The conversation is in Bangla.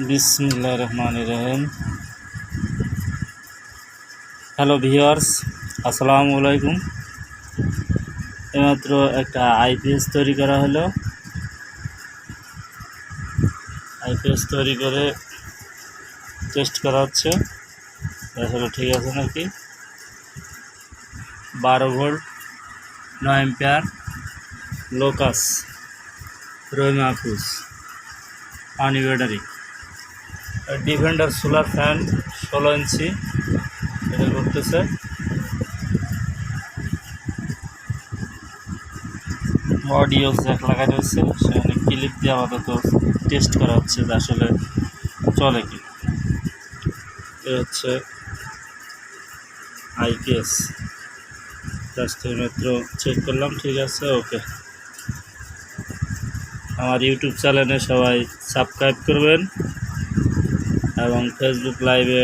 বিসমিল্লাহির রহমানির রহিম। হ্যালো ভিউয়ার্স, আসসালামু আলাইকুম। এইমাত্র একটা আইপিএস তৈরি করা হলো। আইপিএস তৈরি করে টেস্ট করা হচ্ছে আসলে ঠিক আছে নাকি। 12 ভোল্ট 9 অ্যাম্পিয়ার লোকাস রয় মাহফুজ পানি ব্যাটারি, ডিফেন্ডার সোলার ফ্যান 16 ইঞ্চি এটা করতেছে। অডিও জ্যাক লাগানো হচ্ছে, সেখানে ক্লিপ দিয়ে আপাতত টেস্ট করা হচ্ছে যে আসলে চলে কি। এ হচ্ছে আইপিএস, জাস্ট মাত্র চেক করলাম, ঠিক আছে, ওকে। আমার ইউটিউব চ্যানেলে সবাই সাবস্ক্রাইব করবেন এবং ফেসবুক লাইভে